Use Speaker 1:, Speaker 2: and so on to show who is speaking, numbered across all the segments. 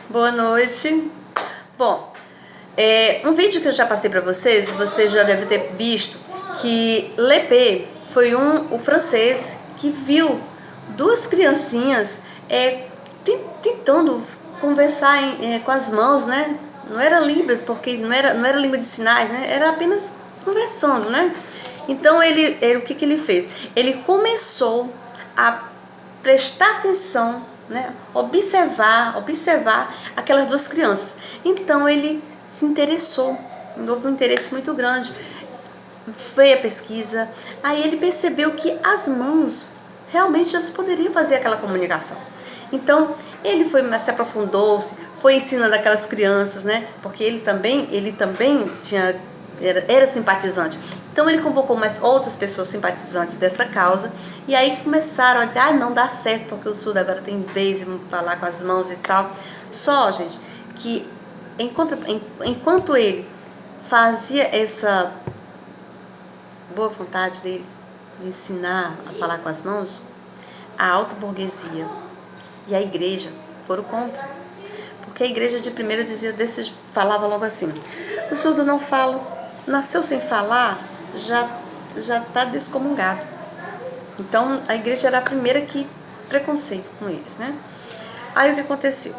Speaker 1: Boa noite. Bom, um vídeo que eu já passei para vocês já deve ter visto que Lepé foi o francês que viu duas criancinhas tentando conversar com as mãos, né? Não era Libras, porque não era língua de sinais, né? Era apenas conversando, né? Então o que ele fez? Ele começou a prestar atenção, né? Observar aquelas duas crianças. Então ele se interessou, houve um interesse muito grande, foi a pesquisa, aí ele percebeu que as mãos realmente elas poderiam fazer aquela comunicação. Então ele se aprofundou-se, foi ensinando aquelas crianças, né? Porque ele também era simpatizante. Então ele convocou mais outras pessoas simpatizantes dessa causa e aí começaram a dizer, não dá certo porque o surdo agora tem vez de falar com as mãos e tal. Só, gente, que enquanto ele fazia essa boa vontade dele de ensinar a falar com as mãos, a alta burguesia e a igreja foram contra. Porque a igreja de primeiro falava logo assim, o surdo não fala, nasceu sem falar, já está descomungado. Então a igreja era a primeira que preconceito com eles, né? Aí o que aconteceu?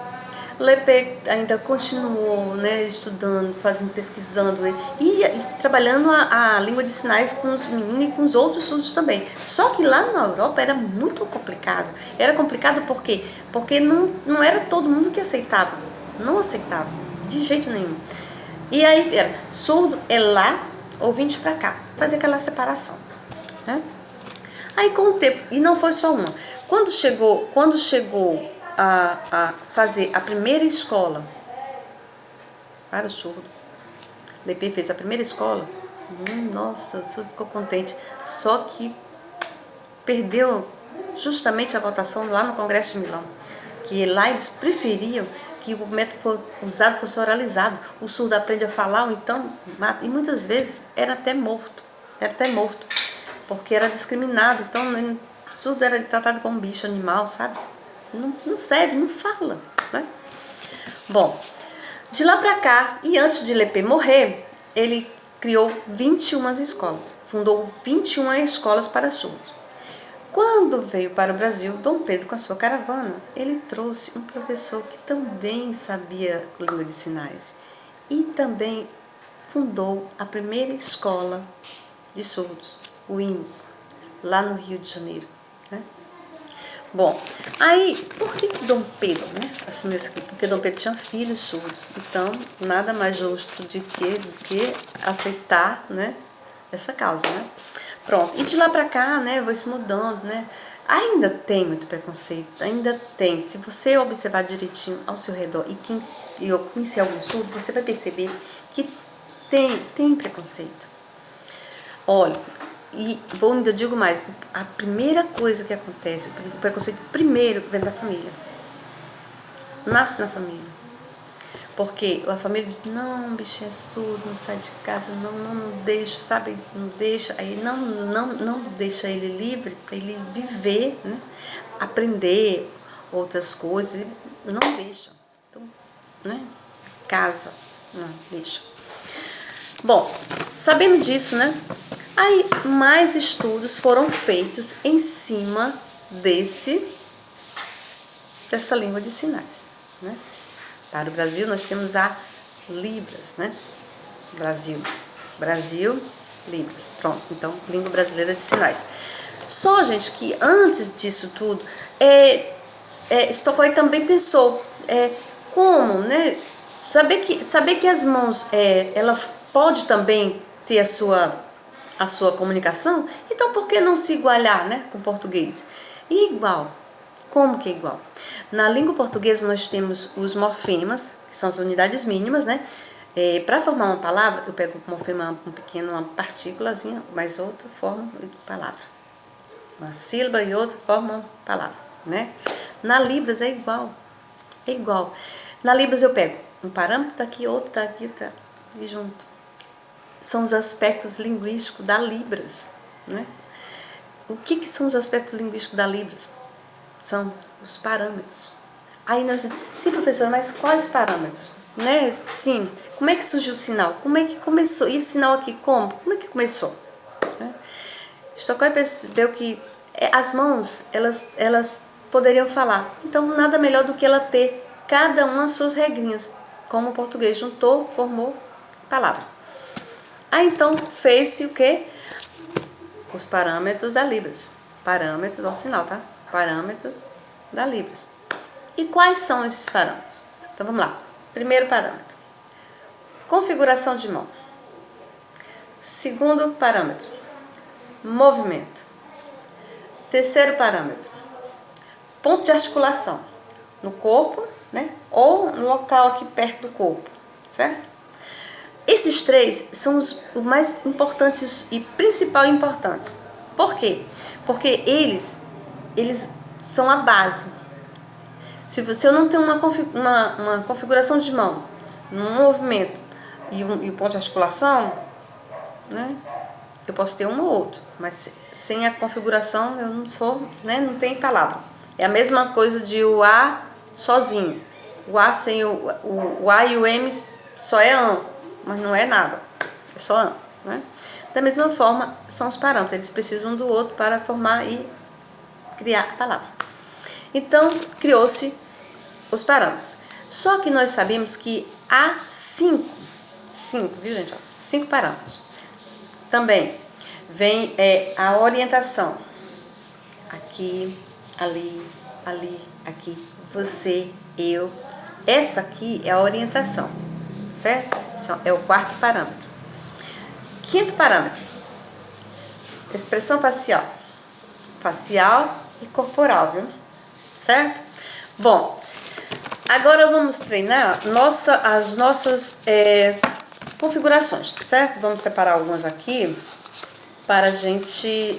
Speaker 1: Lepé ainda continuou, né, estudando, pesquisando e trabalhando a língua de sinais com os meninos e com os outros surdos também. Só que lá na Europa era muito complicado. Era complicado por quê? Porque não era todo mundo que aceitava. Não aceitava, de jeito nenhum. E aí era surdo é lá, ouvinte pra cá. Fazer aquela separação, né? Aí com o tempo, e não foi só uma. Quando chegou a fazer a primeira escola para o surdo, Lepé fez a primeira escola, nossa, o surdo ficou contente, só que perdeu justamente a votação lá no Congresso de Milão, que lá eles preferiam que o método usado fosse oralizado, o surdo aprende a falar, ou então mata, e muitas vezes era até morto, porque era discriminado, então o surdo era tratado como bicho, animal, sabe? Não serve, não fala, né? Bom, de lá pra cá, e antes de Lepé morrer, ele criou 21 escolas, fundou 21 escolas para surdos. Quando veio para o Brasil, Dom Pedro com a sua caravana, ele trouxe um professor que também sabia língua de sinais e também fundou a primeira escola de surdos, o INS, lá no Rio de Janeiro, né? Bom, aí, por que Dom Pedro, né, assumiu isso aqui? Porque Dom Pedro tinha filhos surdos, então nada mais justo do que aceitar, né, essa causa, né? Pronto, e de lá pra cá, né, foi se mudando, né? Ainda tem muito preconceito, ainda tem. Se você observar direitinho ao seu redor e eu conhecer algum surdo, você vai perceber que tem preconceito. Olha, eu digo mais, a primeira coisa que acontece, o preconceito primeiro vem da família. Nasce na família. Porque a família diz, não, bicho é surdo, não sai de casa, não deixa, sabe? Não deixa, aí não deixa ele livre para ele viver, né? Aprender outras coisas, não deixa. Então, né? Casa, não deixa. Bom, sabendo disso, né? Aí mais estudos foram feitos em cima dessa língua de sinais, né? Para o Brasil nós temos a Libras, né? Brasil, Libras. Pronto, então língua brasileira de sinais. Só, gente, que antes disso tudo, Stockhauer também pensou como, né? Saber que as mãos, ela pode também ter a sua comunicação, então por que não se igualar, né, com o português? E igual, como que é igual? Na língua portuguesa nós temos os morfemas, que são as unidades mínimas, né? Para formar uma palavra, eu pego o morfema pequeno, uma partículazinha, mais outra forma de palavra. Uma sílaba e outra forma uma palavra, né? Na Libras é igual, Na Libras eu pego um parâmetro daqui, outro daqui, tá, e junto. São os aspectos linguísticos da Libras, né? O que são os aspectos linguísticos da Libras? São os parâmetros. Aí nós, sim, professora, mas quais parâmetros? Né? Sim, como é que surgiu o sinal? Como é que começou? E esse sinal aqui, como? Como é que começou? Né? Stockhauer percebeu que as mãos, elas poderiam falar. Então, nada melhor do que ela ter cada uma as suas regrinhas. Como o português juntou, formou palavra. Aí, então, fez-se o quê? Os parâmetros da Libras. Parâmetros, ao sinal, tá? Parâmetros da Libras. E quais são esses parâmetros? Então, vamos lá. Primeiro parâmetro. Configuração de mão. Segundo parâmetro. Movimento. Terceiro parâmetro. Ponto de articulação. No corpo, né? Ou no local aqui perto do corpo, certo? Esses três são os mais importantes e principal importantes. Por quê? Porque eles são a base. Se eu não tenho uma configuração de mão, um movimento e o ponto de articulação, né, eu posso ter um ou outro, mas sem a configuração eu não sou, né, não tem palavra. É a mesma coisa de o A sozinho. O A sem o A e o M só é AN, mas não é nada, é só AN. Né? Da mesma forma, são os parâmetros, eles precisam um do outro para formar e criar a palavra. Então, criou-se os parâmetros. Só que nós sabemos que há cinco, viu gente? 5 parâmetros. Também vem a orientação. Aqui, ali, aqui, você, eu. Essa aqui é a orientação, certo? É o quarto parâmetro. Quinto parâmetro, expressão facial. Facial e corporal, viu? Certo? Bom, agora vamos treinar as nossas configurações, certo? Vamos separar algumas aqui para a gente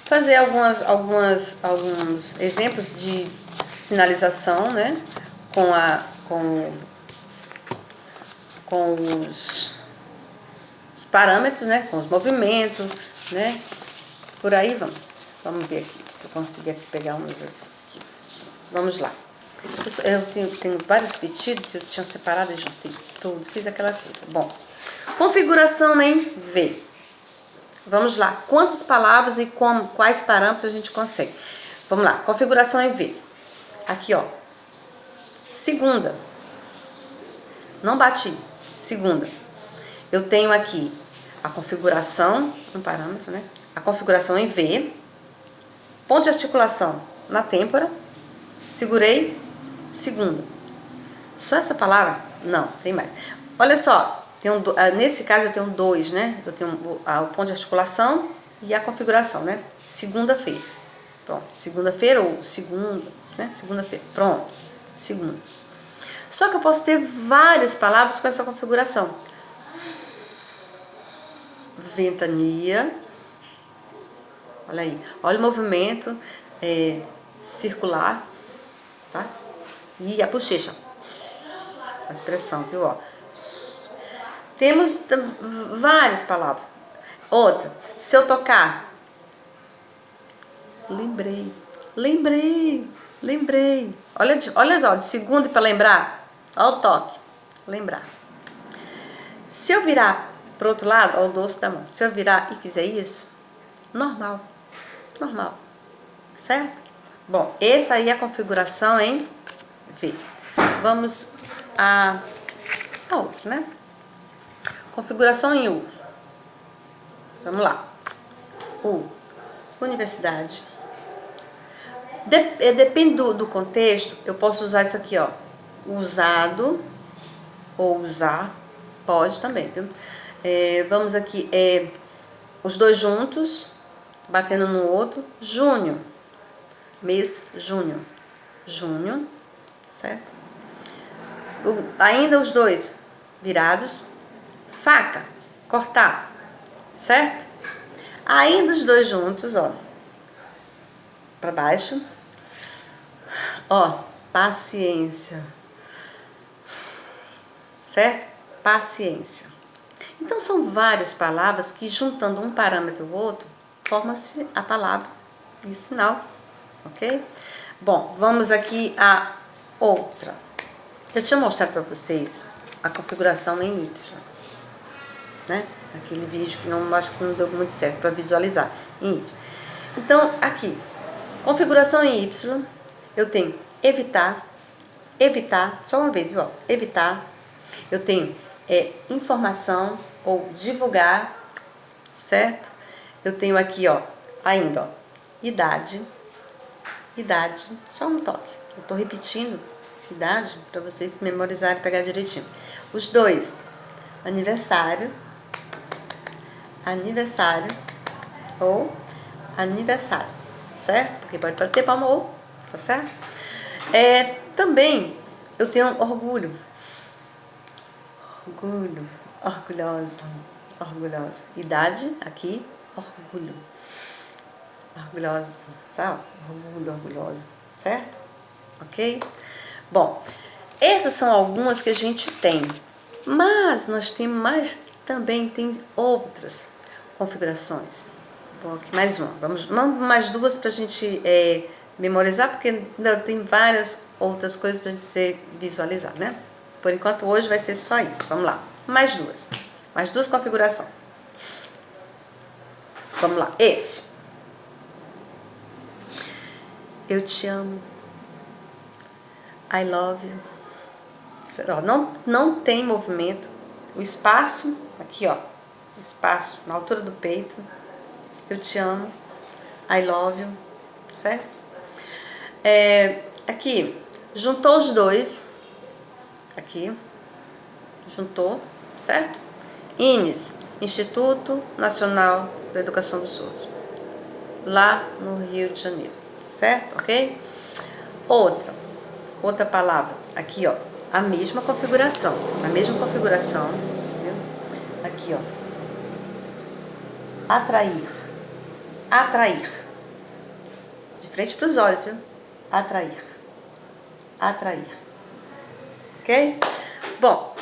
Speaker 1: fazer alguns exemplos de sinalização, né? Com os parâmetros, né? Com os movimentos, né? Por aí vamos. Vamos ver aqui, se eu conseguir aqui pegar uns aqui. Vamos lá. Eu tenho vários pedidos, eu tinha separado e juntei tudo, fiz aquela coisa. Bom, configuração em V. Vamos lá. Quantas palavras e quais parâmetros a gente consegue? Vamos lá. Configuração em V. Aqui, ó. Segunda. Não bati. Segunda. Eu tenho aqui a configuração, um parâmetro, né? A configuração em V. Ponto de articulação na têmpora. Segurei. Segunda. Só essa palavra? Não, tem mais. Olha só. Nesse caso eu tenho dois, né? Eu tenho o ponto de articulação e a configuração, né? Segunda-feira. Pronto. Segunda-feira ou segunda, né? Segunda-feira. Pronto. Segunda. Só que eu posso ter várias palavras com essa configuração. Ventania. Olha aí. Olha o movimento circular, tá? E a bochecha. A expressão, viu? Ó. Temos várias palavras. Outra. Se eu tocar. Lembrei. Olha só, de segundo para lembrar. Olha o toque. Lembrar. Se eu virar pro outro lado, olha o dorso da mão. Se eu virar e fizer isso, normal. Certo? Bom, essa aí é a configuração em V. Vamos a outra, né? Configuração em U. Vamos lá. U. Universidade. Depende do contexto, eu posso usar isso aqui, ó. Usado ou usar. Pode também, viu? Vamos aqui. Os dois juntos, batendo no outro. Junho. Mês junho. Junho. Certo? Ainda os dois virados. Faca. Cortar. Certo? Ainda os dois juntos, ó. Para baixo. Ó, paciência. Certo? Paciência. Então, são várias palavras que, juntando um parâmetro ao outro, forma-se a palavra e sinal. Ok? Bom, vamos aqui a outra. Eu tinha mostrado para vocês a configuração em Y, né? Aquele vídeo que não acho que não deu muito certo para visualizar em Y. Então, aqui, configuração em Y, eu tenho evitar, só uma vez, viu? Evitar. Eu tenho informação ou divulgar, certo? Eu tenho aqui, ó, ainda, ó, idade, só um toque. Eu tô repetindo idade para vocês memorizarem e pegar direitinho. Os dois, aniversário ou aniversário, certo? Porque pode ter palma ou, tá certo? Também eu tenho orgulho, orgulhosa, idade aqui, orgulhosa, sabe? Orgulhosa, certo? Ok? Bom, essas são algumas que a gente tem, mas nós temos mais, também tem outras configurações. Vou aqui mais uma, vamos mais duas para a gente memorizar, porque ainda tem várias outras coisas para a gente visualizar, né? Por enquanto hoje vai ser só isso, vamos lá, mais duas configurações. Vamos lá, esse. Eu te amo. I love you. Ó, não tem movimento. O espaço, aqui ó, espaço na altura do peito. Eu te amo. I love you. Certo? Aqui, juntou os dois. Aqui. Juntou. Certo? INES, Instituto Nacional da Educação dos Surdos. Lá no Rio de Janeiro. Certo? Ok? Outra palavra, aqui ó, a mesma configuração, viu? Aqui ó, atrair, de frente para os olhos, viu? Atrair, ok? Bom,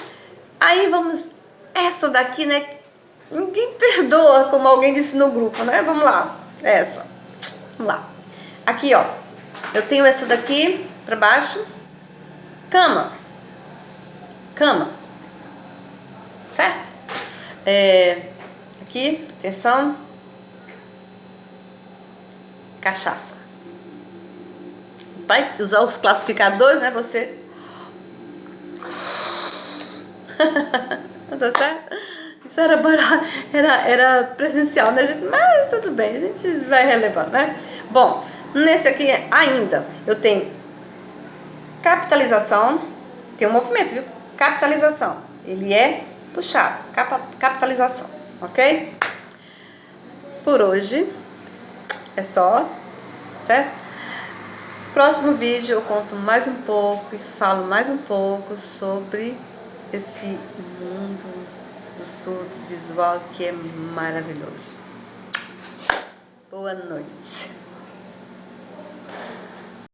Speaker 1: aí vamos, essa daqui, né, ninguém perdoa, como alguém disse no grupo, né? Vamos lá, vamos lá, aqui ó, eu tenho essa daqui para baixo, cama, certo? Aqui, atenção, cachaça. Vai usar os classificadores, né? Você tá certo? Isso era presencial, né, gente? Mas tudo bem, a gente vai relevando, né? Bom, nesse aqui ainda eu tenho capitalização, tem um movimento, viu? Capitalização, ele é puxado, capitalização, ok? Por hoje é só, certo? Próximo vídeo eu conto mais um pouco e falo mais um pouco sobre esse mundo do surdo visual que é maravilhoso. Boa noite.